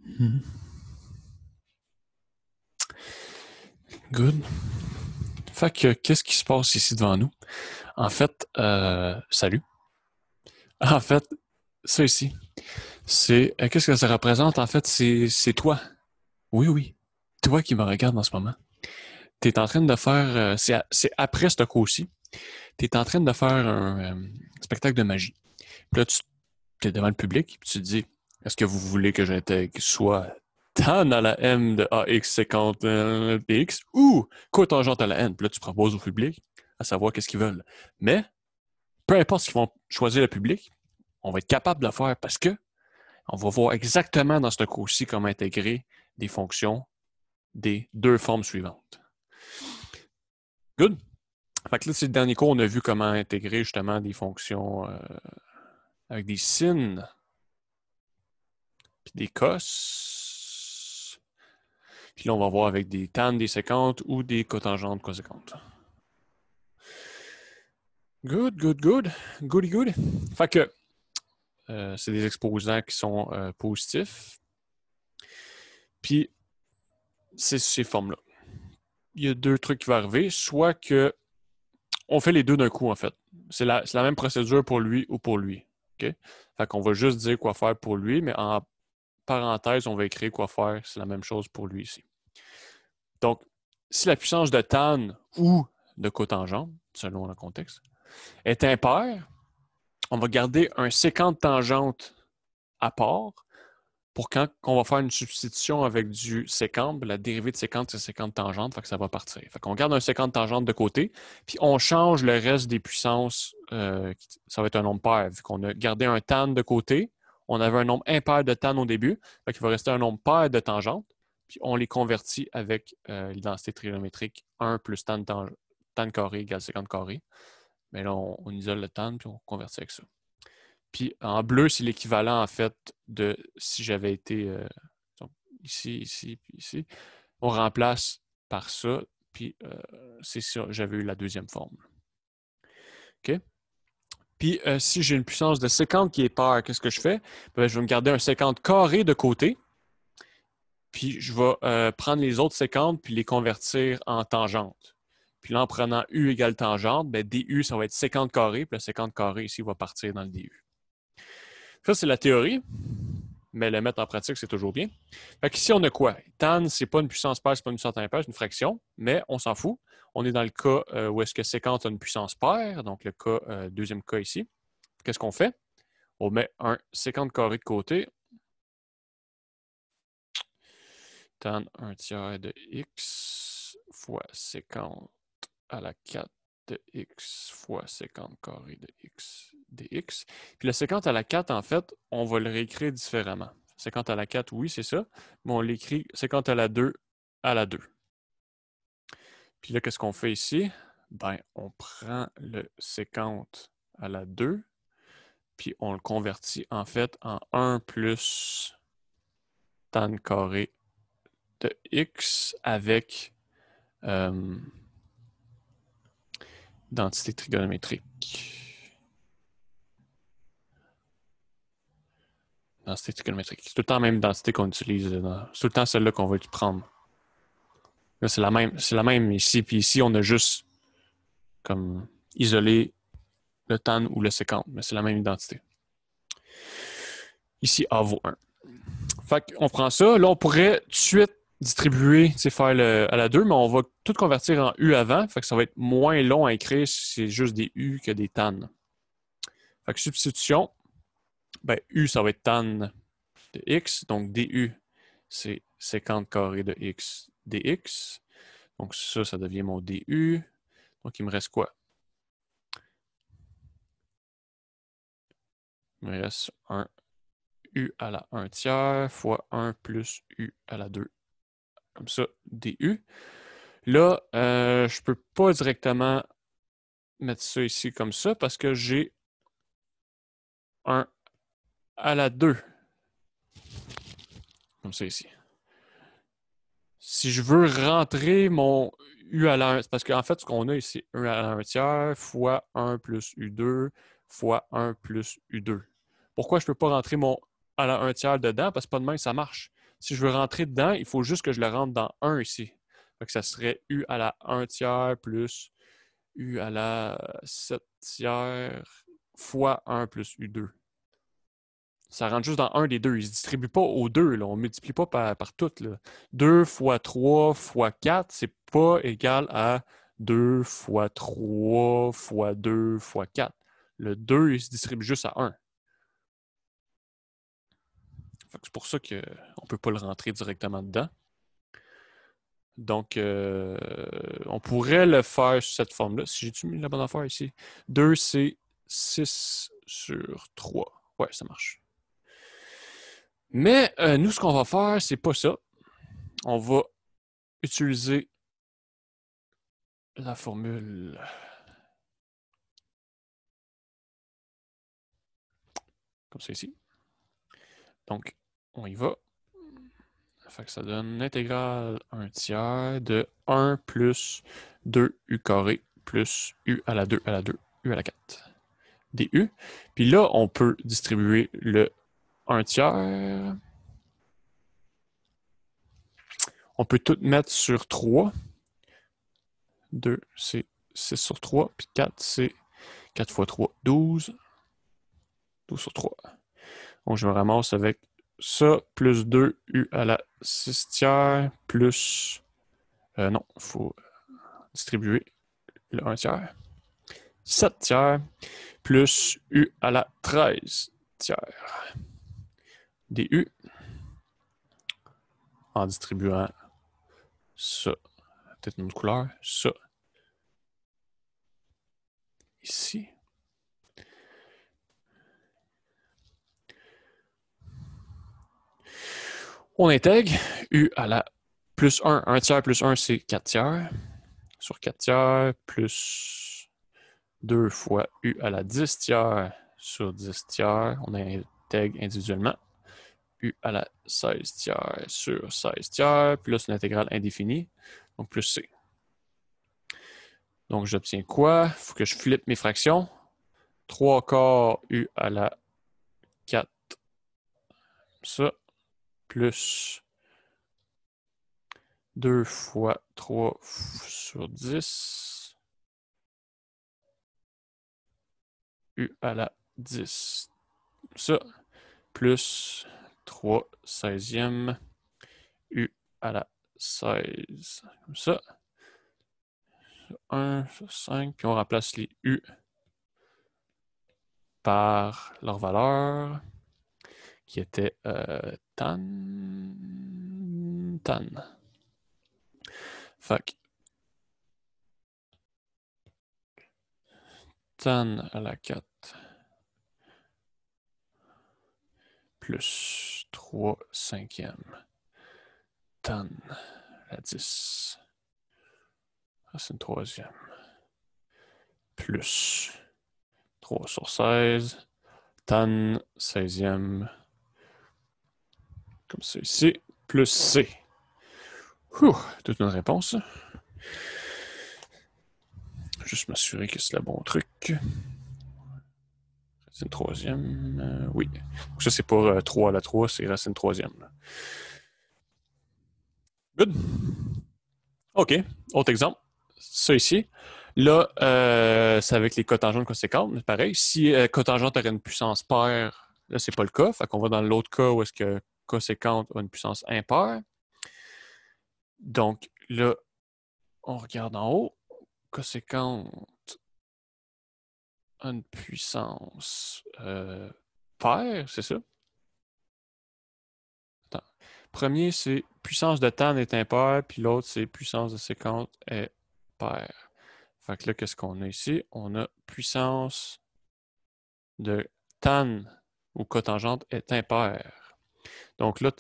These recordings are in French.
Mhm. Good. Fait que, qu'est-ce qui se passe ici devant nous? En fait, salut. En fait, ça ici, qu'est-ce que ça représente? En fait, c'est toi. Oui, oui. Toi qui me regardes en ce moment. Tu es en train de faire, c'est après ce coup-ci, tu es en train de faire un spectacle de magie. Puis là, tu es devant le public, puis tu te dis, est-ce que vous voulez que j'intègre soit tan à la m de ax 50 px ou cotangente à la n? Puis là, tu proposes au public à savoir qu'est-ce qu'ils veulent. Mais, peu importe ce qu'ils vont choisir le public, on va être capable de le faire parce que on va voir exactement dans ce cours-ci comment intégrer des fonctions des deux formes suivantes. Good? Fait que là, c'est le dernier cours, on a vu comment intégrer justement des fonctions avec des sines, puis des cos. Puis là, on va voir avec des tan, des séquentes ou des cotangentes coséquentes. Good, good, good. Goody, good. Fait que c'est des exposants qui sont positifs. Puis, c'est ces formes-là. Il y a deux trucs qui vont arriver. Soit que on fait les deux d'un coup, en fait. C'est la même procédure pour lui ou pour lui. OK? Fait qu'on va juste dire quoi faire pour lui, mais en parenthèse, on va écrire quoi faire. C'est la même chose pour lui ici. Donc, si la puissance de tan ou de cotangente, selon le contexte, est impaire, on va garder un séquent de tangente à part pour quand on va faire une substitution avec du séquent, la dérivée de séquent, c'est séquent de tangente, fait que ça va partir. Fait qu'on garde un séquent de tangente de côté, puis on change le reste des puissances, ça va être un nombre pair, vu qu'on a gardé un tan de côté, on avait un nombre impair de tan au début, fait qu'il va rester un nombre pair de tangentes, puis on les convertit avec l'identité trigonométrique 1 plus tan carré égale séquent carré. Mais là, on isole le tan, puis on convertit avec ça. Puis en bleu, c'est l'équivalent en fait de si j'avais été ici, ici, puis ici. On remplace par ça, puis c'est ça, j'avais eu la deuxième forme. OK? Puis si j'ai une puissance de 50 qui est paire, qu'est-ce que je fais? Ben, je vais me garder un 50 carré de côté, puis je vais prendre les autres 50 puis les convertir en tangente. Puis là, en prenant U égale tangente, ben, DU, ça va être 50 carré, puis le 50 carré ici va partir dans le DU. Ça, c'est la théorie, mais le mettre en pratique, c'est toujours bien. Fait qu'ici, on a quoi? Tan, c'est pas une puissance paire, c'est pas une puissance impaire, c'est une fraction, mais on s'en fout. On est dans le cas où est-ce que séquente a une puissance paire, donc le cas, deuxième cas ici. Qu'est-ce qu'on fait? On met un séquente carré de côté. Tan 1 tiers de x fois séquente à la 4 de x fois séquente carré de x dx. Puis le séquente à la 4, en fait, on va le réécrire différemment. Séquente à la 4, oui, c'est ça, mais on l'écrit séquente à la 2 à la 2. Puis là, qu'est-ce qu'on fait ici? Ben, on prend le séquente à la 2, puis on le convertit en fait en 1 plus tan carré de x avec densité trigonométrique. Densité trigonométrique. C'est tout le temps la même densité qu'on utilise. C'est tout le temps celle-là qu'on va prendre. Là, c'est la même ici. Puis ici, on a juste comme isolé le tan ou le séquent, mais c'est la même identité. Ici, A vaut 1. Fait qu'on prend ça. Là, on pourrait tout de suite distribuer, faire à la 2, mais on va tout convertir en U avant. Fait que ça va être moins long à écrire si c'est juste des U que des tan. Fait que substitution, ben, U, ça va être tan de x. Donc, du, c'est séquente carré de x dx. Donc, ça devient mon du. Donc, il me reste quoi? Il me reste un u à la 1 tiers fois 1 plus u à la 2. Comme ça, du. Là, je ne peux pas directement mettre ça ici comme ça parce que j'ai 1 à la 2. Comme ça ici. Si je veux rentrer mon u à la 1, parce qu'en fait, ce qu'on a ici, 1 à la 1 tiers fois 1 plus u2 fois 1 plus u2. Pourquoi je ne peux pas rentrer mon à la 1 tiers dedans? Parce que pas de main, ça marche. Si je veux rentrer dedans, il faut juste que je le rentre dans 1 ici. Fait que ça serait U à la 1 tiers plus U à la 7 tiers fois 1 plus U2. Ça rentre juste dans un des deux. Il ne se distribue pas aux deux. Là. On ne multiplie pas par toutes. Là. 2 fois 3 fois 4, c'est pas égal à 2 fois 3 fois 2 fois 4. Le 2, il se distribue juste à 1. C'est pour ça qu'on ne peut pas le rentrer directement dedans. Donc, on pourrait le faire sous cette forme-là. Si j'ai-tu mis la bonne affaire ici? 2, c'est 6 sur 3. Ouais, ça marche. Mais nous, ce qu'on va faire, c'est pas ça. On va utiliser la formule comme ça ici. Donc, on y va. Ça fait que ça donne l'intégrale 1 tiers de 1 plus 2u carré plus u à la 2 à la 2, u à la 4 du. Puis là, on peut distribuer le 1 tiers. On peut tout mettre sur 3. 2, c'est 6 sur 3. Puis 4, c'est 4 fois 3, 12. 12 sur 3. Donc, je me ramasse avec ça, plus 2u à la 6 tiers, plus... non, il faut distribuer le 1 tiers. 7 tiers, plus u à la 13 tiers. Du, en distribuant ça, peut-être une autre couleur, ça, ici. On intègre u à la plus 1. 1 tiers plus 1, c'est 4 tiers. Sur 4 tiers, plus 2 fois u à la 10 tiers sur 10 tiers. On intègre individuellement. U à la 16 tiers sur 16 tiers. Puis là, c'est une intégrale indéfinie. Donc, plus C. Donc, j'obtiens quoi? Il faut que je flippe mes fractions. 3 quarts u à la 4. Ça. Plus 2 fois 3 sur 10. U à la 10. Ça. Plus 3 16e. U à la 16. Comme ça. 1, 5. Puis on remplace les U par leur valeur qui était tan. Fait que tan à la 4 plus 3 cinquièmes tan à la 10 racine troisième plus 3 sur 16 tan 16e comme ça ici, plus C. Toute une réponse. Juste m'assurer que c'est le bon truc. Racine troisième, oui. Donc ça, c'est pour 3 à la 3, c'est racine troisième. Good. OK. Autre exemple. Ça ici. Là, c'est avec les cotangentes conséquentes, mais pareil. Si cotangente aurait une puissance paire, là, c'est pas le cas. Fait qu'on va dans l'autre cas où est-ce que coséquente a une puissance impaire. Donc là, on regarde en haut. Coséquente a une puissance paire, c'est ça? Attends. Premier, c'est puissance de tan est impair, puis l'autre, c'est puissance de séquente est paire. Fait que là, qu'est-ce qu'on a ici? On a puissance de tan ou cotangente est impaire. Donc là,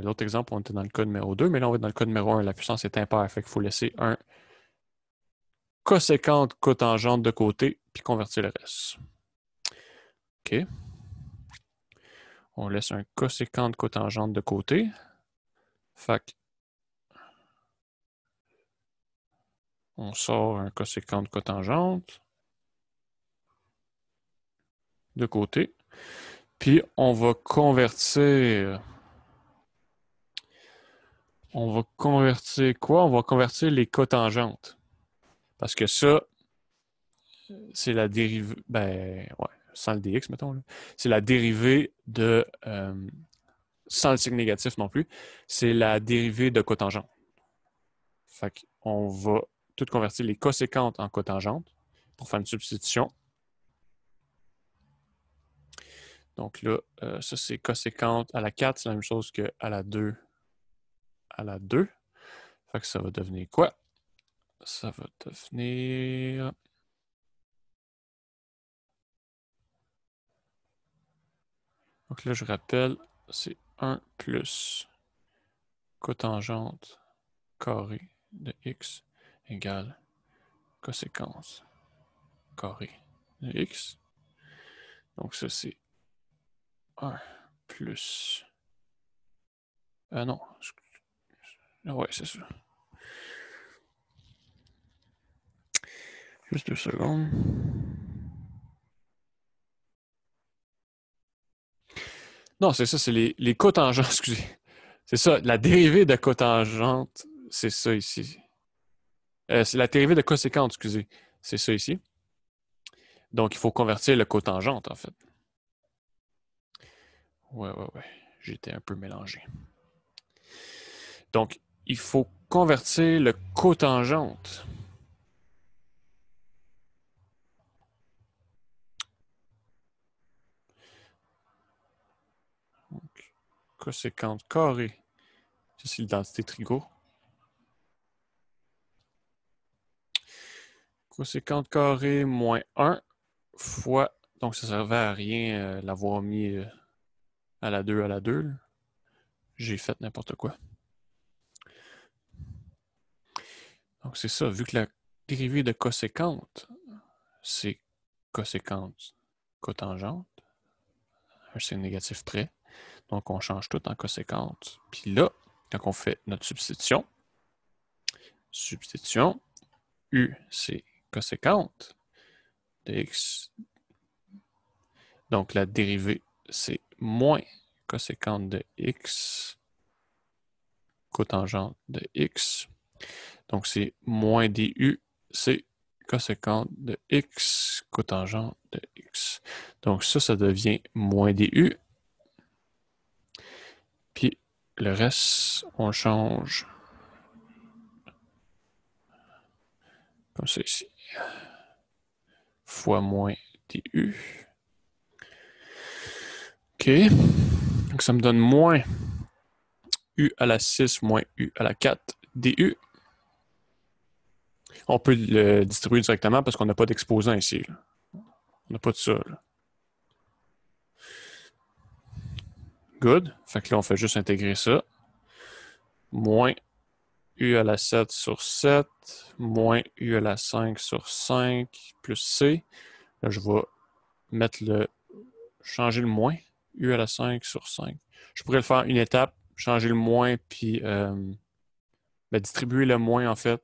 l'autre exemple, on était dans le cas numéro 2, mais là, on va être dans le cas numéro 1. La puissance est impaire. Fait qu'il faut laisser un coséquente cotangente de côté, puis convertir le reste. OK. On laisse un coséquente cotangente de côté. Fait que on sort un coséquente cotangente de côté. Puis on va convertir On va convertir quoi? On va convertir les cotangentes. Parce que ça, c'est la dérivée. Ben, ouais, sans le dx, mettons. Là. C'est la dérivée de. Sans le signe négatif non plus. C'est la dérivée de cotangente. Fait qu'on va tout convertir les coséquentes en cotangentes pour faire une substitution. Donc là, ça c'est coséquente à la 4, c'est la même chose qu'à la 2 à la 2. Fait que ça va devenir quoi? Ça va devenir... Donc là, je rappelle, c'est 1 plus cotangente carré de x égale coséquence carré de x. Donc ça, c'est 1 plus... Ah non. Ouais, c'est ça. Juste 2 secondes. Non, c'est ça, c'est les cotangentes, excusez. C'est ça, la dérivée de cotangente, c'est ça ici. C'est la dérivée de coséquente, excusez. C'est ça ici. Donc, il faut convertir le cotangente, en fait. Ouais. J'étais un peu mélangé. Donc, il faut convertir le cotangente. Donc, coséquente carrée. Ça, c'est l'identité trigo. Coséquente carrée moins 1 fois... Donc, ça ne servait à rien l'avoir mis à la 2 à la 2. J'ai fait n'importe quoi. Donc, c'est ça. Vu que la dérivée de coséquente, c'est coséquente cotangente, un signe négatif près. Donc, on change tout en coséquente. Puis là, quand on fait notre substitution, U, c'est coséquente de x. Donc, la dérivée, c'est moins coséquente de x, cotangente de x. Donc, c'est moins du, c'est coséquente de x, cotangente de x. Donc, ça devient moins du. Puis, le reste, on change comme ça ici. Fois moins du. OK. Donc, ça me donne moins u à la 6 moins u à la 4 du. On peut le distribuer directement parce qu'on n'a pas d'exposant ici. Là. On n'a pas de ça. Là. Good. Fait que là, on fait juste intégrer ça. Moins u à la 7 sur 7, moins u à la 5 sur 5, plus c. Là, je vais changer le moins, u à la 5 sur 5. Je pourrais le faire une étape, changer le moins, puis distribuer le moins, en fait,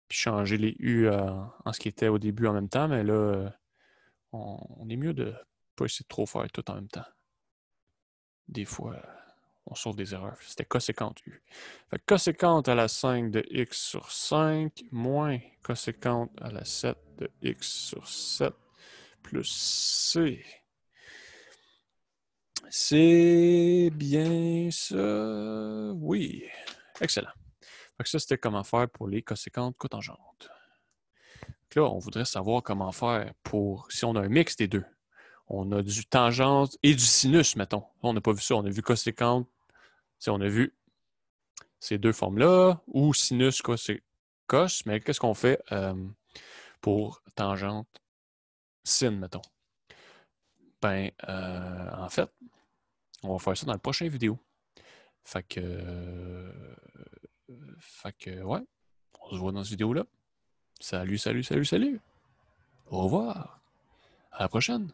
puis changer les u en ce qui était au début en même temps, mais là, on est mieux de pas essayer de trop faire tout en même temps. Des fois, on sauve des erreurs. C'était coséquente u. Fait que coséquente à la 5 de x sur 5 moins coséquente à la 7 de x sur 7 plus c. C'est bien ça. Oui. Excellent. Fait que ça, c'était comment faire pour les coséquentes cotangentes. Là, on voudrait savoir comment faire pour si on a un mix des deux. On a du tangente et du sinus, mettons. On n'a pas vu ça. On a vu coséquente. On a vu ces deux formes-là, ou sinus, cos. Mais qu'est-ce qu'on fait pour tangente, sin, mettons? Ben, en fait, on va faire ça dans la prochaine vidéo. Fait que, ouais, on se voit dans cette vidéo-là. Salut. Au revoir. À la prochaine.